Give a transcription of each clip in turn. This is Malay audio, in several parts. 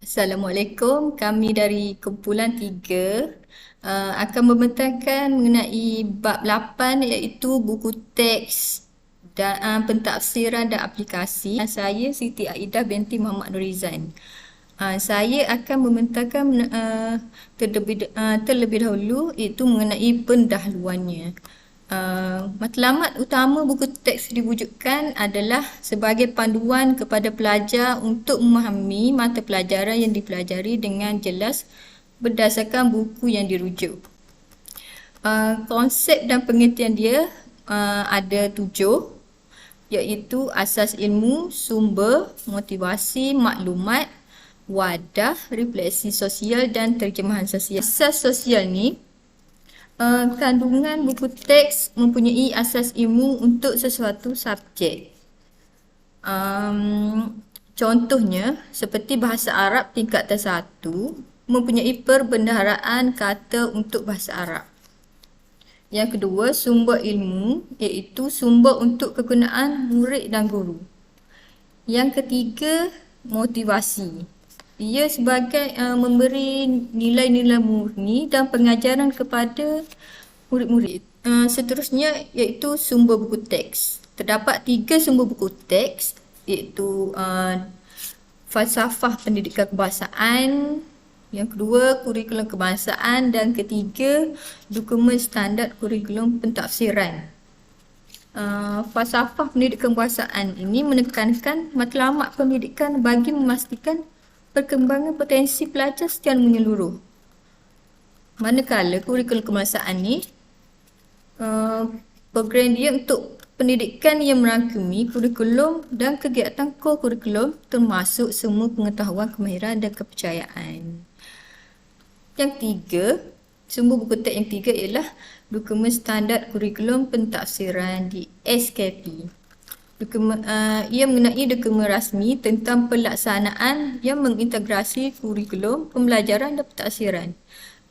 Assalamualaikum, kami dari kumpulan 3 akan membentangkan mengenai bab 8 iaitu buku teks dan pentafsiran dan aplikasi. Saya Siti Aidah binti Muhammad Nurizan. Saya akan membentangkan terlebih dahulu iaitu mengenai pendahuluannya. Matlamat utama buku teks diwujudkan adalah sebagai panduan kepada pelajar untuk memahami mata pelajaran yang dipelajari dengan jelas berdasarkan buku yang dirujuk. Konsep dan pengertian dia ada 7, iaitu asas ilmu, sumber, motivasi, maklumat, wadah, refleksi sosial dan terjemahan sosial. Asas sosial ni kandungan buku teks mempunyai asas ilmu untuk sesuatu subjek. Contohnya, seperti bahasa Arab tingkatan 1 mempunyai perbendaharaan kata untuk bahasa Arab. Yang kedua, sumber ilmu iaitu sumber untuk kegunaan murid dan guru. Yang ketiga, motivasi. Ia sebagai memberi nilai-nilai murni dan pengajaran kepada murid-murid. Seterusnya iaitu sumber buku teks. Terdapat 3 sumber buku teks iaitu falsafah pendidikan kebahasaan, yang kedua kurikulum kebangsaan dan ketiga dokumen standard kurikulum pentafsiran. Falsafah pendidikan kebahasaan ini menekankan matlamat pendidikan bagi memastikan perkembangan potensi pelajar secara menyeluruh. Manakala kurikulum kebangsaan ni program dia untuk pendidikan yang merangkumi kurikulum dan kegiatan core kurikulum termasuk semua pengetahuan, kemahiran dan kepercayaan. Yang tiga, sumber buku teks yang tiga ialah dokumen standard kurikulum pentafsiran di SKP. Ia mengenai dokumen rasmi tentang pelaksanaan yang mengintegrasi kurikulum, pembelajaran dan pentafsiran.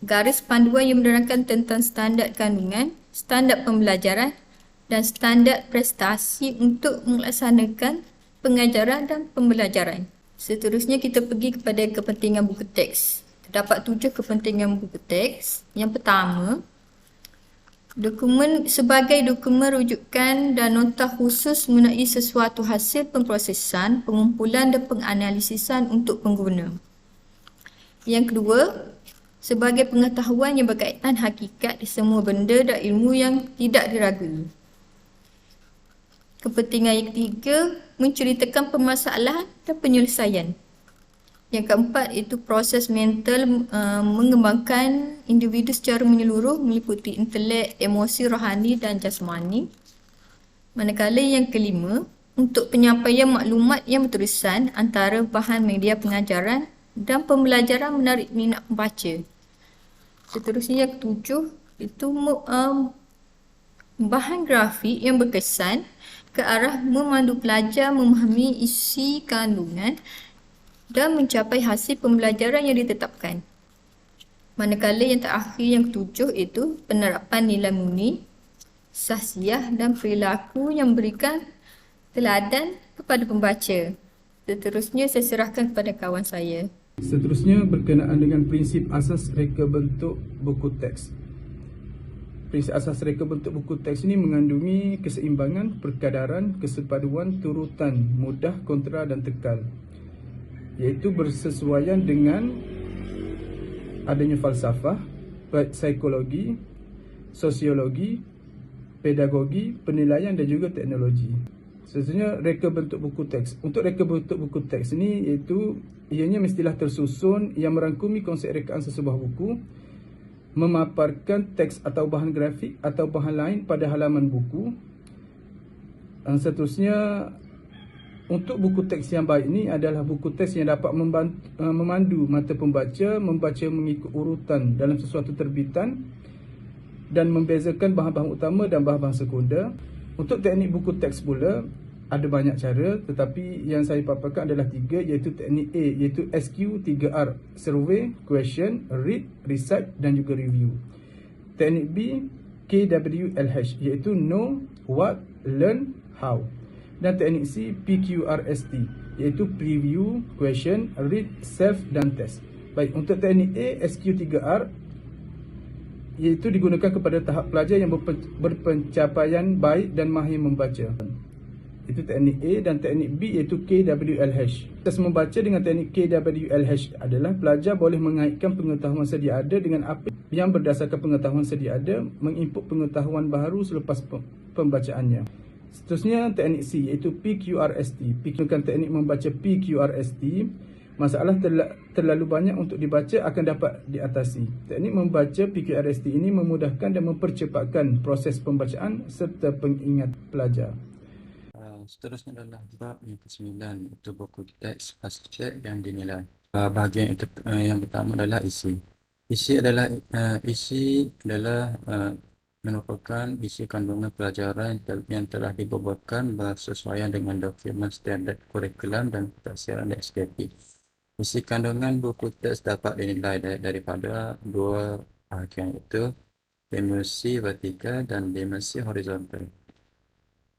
Garis panduan yang menerangkan tentang standard kandungan, standard pembelajaran dan standard prestasi untuk melaksanakan pengajaran dan pembelajaran. Seterusnya kita pergi kepada kepentingan buku teks. Terdapat 7 kepentingan buku teks. Yang pertama, dokumen sebagai dokumen rujukan dan nota khusus mengenai sesuatu hasil pemprosesan, pengumpulan dan penganalisisan untuk pengguna. Yang kedua, sebagai pengetahuan yang berkaitan hakikat di semua benda dan ilmu yang tidak diragui. Kepentingan yang ketiga, menceritakan permasalahan dan penyelesaian. Yang keempat itu proses mental mengembangkan individu secara menyeluruh meliputi intelek, emosi, rohani dan jasmani. Manakala yang kelima, untuk penyampaian maklumat yang berterusan antara bahan media pengajaran dan pembelajaran menarik minat pembaca. Seterusnya yang ketujuh, itu bahan grafik yang berkesan ke arah memandu pelajar memahami isi kandungan dan mencapai hasil pembelajaran yang ditetapkan. Manakala yang terakhir yang ketujuh itu penerapan nilai murni, sahsiah dan perilaku yang memberikan teladan kepada pembaca. Seterusnya saya serahkan kepada kawan saya. Seterusnya berkenaan dengan prinsip asas reka bentuk buku teks. Prinsip asas reka bentuk buku teks ini mengandungi keseimbangan, perkadaran, kesepaduan, turutan, mudah, kontra dan tekal, iaitu bersesuaian dengan adanya falsafah, psikologi, sosiologi, pedagogi, penilaian dan juga teknologi. Seterusnya reka bentuk buku teks. Untuk reka bentuk buku teks ini iaitu ianya mestilah tersusun yang merangkumi konsep rekaan sesebuah buku, memaparkan teks atau bahan grafik atau bahan lain pada halaman buku. Dan seterusnya, untuk buku teks yang baik ini adalah buku teks yang dapat memandu mata pembaca membaca mengikut urutan dalam sesuatu terbitan dan membezakan bahan-bahan utama dan bahan-bahan sekunder. Untuk teknik buku teks pula ada banyak cara, tetapi yang saya paparkan adalah 3, iaitu teknik A iaitu SQ 3R, survey, question, read, recite dan juga review. Teknik B KWLH iaitu know, what, learn, how. Dan teknik C PQRST iaitu preview, question, read, self dan test. Baik, untuk teknik A, SQ3R iaitu digunakan kepada tahap pelajar yang berpencapaian baik dan mahir membaca. Itu teknik A, dan teknik B iaitu KWLH. Proses membaca dengan teknik KWLH adalah pelajar boleh mengaitkan pengetahuan sedia ada dengan apa yang berdasarkan pengetahuan sedia ada, menginput pengetahuan baru selepas pembacaannya. Seterusnya teknik C iaitu PQRST. Gunakan teknik membaca PQRST, masalah terlalu banyak untuk dibaca akan dapat diatasi. Teknik membaca PQRST ini memudahkan dan mempercepatkan proses pembacaan serta pengingat pelajar. Seterusnya adalah bab yang ke-9, itu buku teks aspek yang dinilai. Bahagian yang pertama adalah isi. Isi adalah merupakan isi kandungan pelajaran yang telah dibubuhkan bersesuaian dengan dokumen standard kurikulum dan pentadbiran SKP. Isi kandungan buku teks dapat dinilai daripada dua bahagian, iaitu dimensi vertikal dan dimensi horizontal.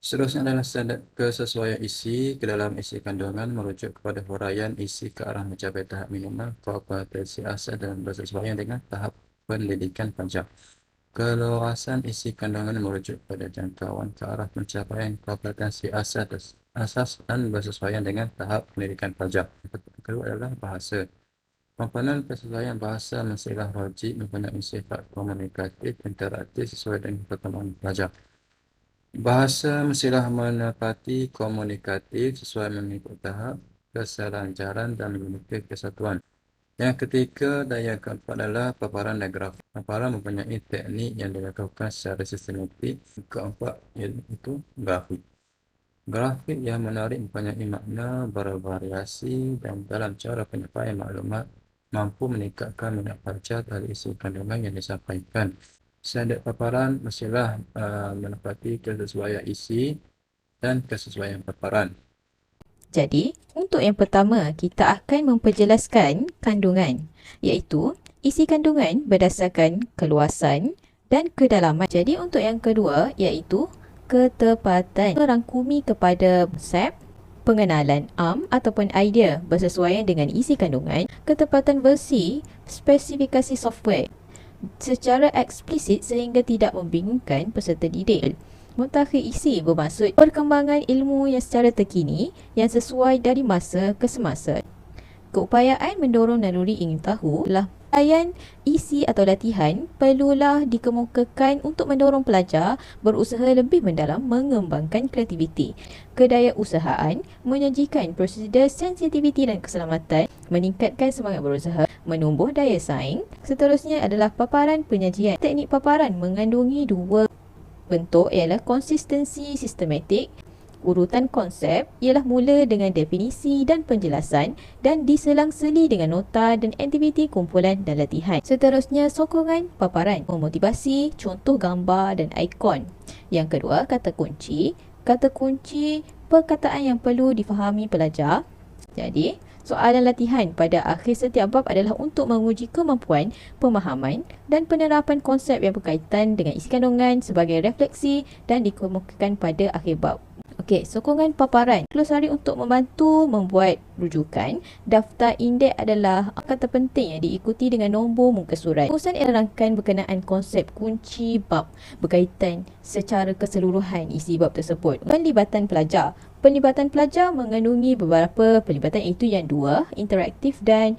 Seterusnya adalah standard kesesuaian isi ke dalam isi kandungan merujuk kepada huraian isi ke arah mencapai tahap minimal kompetensi asas dan bersesuaian dengan tahap pendidikan pelajar. Keluasan isi kandungan merujuk pada jangkauan ke arah pencapaian kompetensi asas dan bersesuaian dengan tahap pendidikan pelajar. Kedua adalah bahasa. Komponen kesesuaian bahasa mestilah wajib mempunyai sifat komunikatif interaktif sesuai dengan perkembangan pelajar. Bahasa mestilah menepati komunikatif sesuai mengikut tahap keselancaran dan memiliki kesatuan. Yang ketiga dan yang keempat adalah paparan dan grafik. Paparan mempunyai teknik yang dilakukan secara sistematik. Keempat iaitu grafik. Grafik yang menarik mempunyai makna bervariasi dan dalam cara penyampaian maklumat mampu meningkatkan minat baca dari isi kandungan yang disampaikan. Standard paparan mestilah menepati kesesuaian isi dan kesesuaian paparan. Jadi, untuk yang pertama, kita akan memperjelaskan kandungan, iaitu isi kandungan berdasarkan keluasan dan kedalaman. Jadi, untuk yang kedua, iaitu ketepatan. Merangkumi kepada konsep, pengenalan ataupun idea bersesuaian dengan isi kandungan, ketepatan versi, spesifikasi software secara eksplisit sehingga tidak membingungkan peserta didik. Mutakhir isi bermaksud perkembangan ilmu yang secara terkini yang sesuai dari masa ke semasa. Keupayaan mendorong naluri ingin tahu adalah upayaan isi atau latihan perlulah dikemukakan untuk mendorong pelajar berusaha lebih mendalam mengembangkan kreativiti, kedayausahaan, menyajikan prosedur sensitiviti dan keselamatan, meningkatkan semangat berusaha, menumbuh daya saing. Seterusnya adalah paparan penyajian. Teknik paparan mengandungi dua bentuk, ialah konsistensi sistematik. Urutan konsep ialah mula dengan definisi dan penjelasan dan diselang-seli dengan nota dan aktiviti kumpulan dan latihan. Seterusnya, sokongan paparan, memotivasi, contoh gambar dan ikon. Yang kedua, kata kunci. Kata kunci perkataan yang perlu difahami pelajar. Jadi, soalan latihan pada akhir setiap bab adalah untuk menguji kemampuan, pemahaman dan penerapan konsep yang berkaitan dengan isi kandungan sebagai refleksi dan dikemukakan pada akhir bab. Okey, sokongan paparan. Glosari untuk membantu membuat rujukan. Daftar indeks adalah kata penting yang diikuti dengan nombor muka surat. Urusan ialah rangkaian berkenaan konsep kunci bab berkaitan secara keseluruhan isi bab tersebut. Penlibatan pelajar. Penlibatan pelajar mengandungi beberapa pelibatan, iaitu yang dua, interaktif dan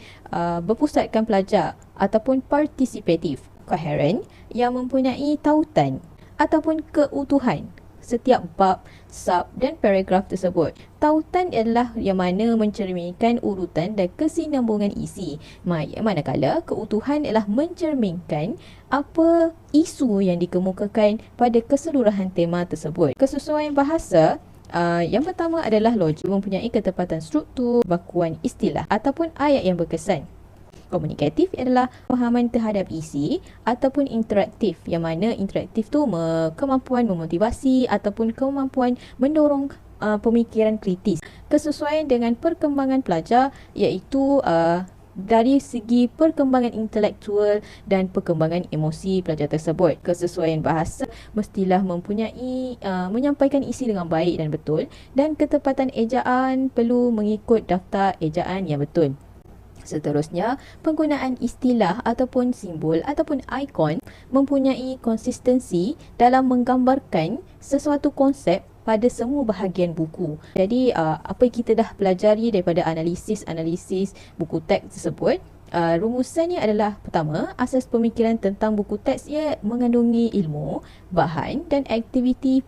berpusatkan pelajar ataupun partisipatif. Koheren yang mempunyai tautan ataupun keutuhan setiap bab, sub dan paragraf tersebut. Tautan adalah yang mana mencerminkan urutan dan kesinambungan isi. Manakala keutuhan adalah mencerminkan apa isu yang dikemukakan pada keseluruhan tema tersebut. Kesesuaian bahasa. Yang pertama adalah logik, mempunyai ketepatan struktur, bakuan istilah ataupun ayat yang berkesan. Komunikatif adalah pemahaman terhadap isi ataupun interaktif, yang mana interaktif tu kemampuan memotivasi ataupun kemampuan mendorong pemikiran kritis. Kesesuaian dengan perkembangan pelajar iaitu dari segi perkembangan intelektual dan perkembangan emosi pelajar tersebut. Kesesuaian bahasa mestilah mempunyai menyampaikan isi dengan baik dan betul, dan ketepatan ejaan perlu mengikut daftar ejaan yang betul. Seterusnya, penggunaan istilah ataupun simbol ataupun ikon mempunyai konsistensi dalam menggambarkan sesuatu konsep pada semua bahagian buku. Jadi, apa yang kita dah pelajari daripada analisis buku teks tersebut, rumusannya adalah: pertama, asas pemikiran tentang buku teks ia mengandungi ilmu, bahan dan aktiviti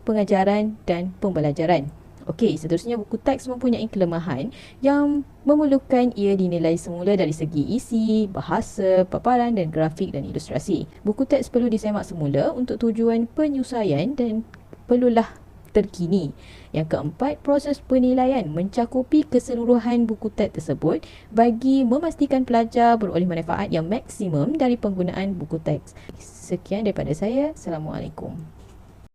pengajaran dan pembelajaran. Okey, seterusnya buku teks mempunyai kelemahan yang memerlukan ia dinilai semula dari segi isi, bahasa, paparan dan grafik dan ilustrasi. Buku teks perlu disemak semula untuk tujuan penyusuaian dan perlulah terkini. Yang keempat, proses penilaian mencakupi keseluruhan buku teks tersebut bagi memastikan pelajar beroleh manfaat yang maksimum dari penggunaan buku teks. Sekian daripada saya. Assalamualaikum.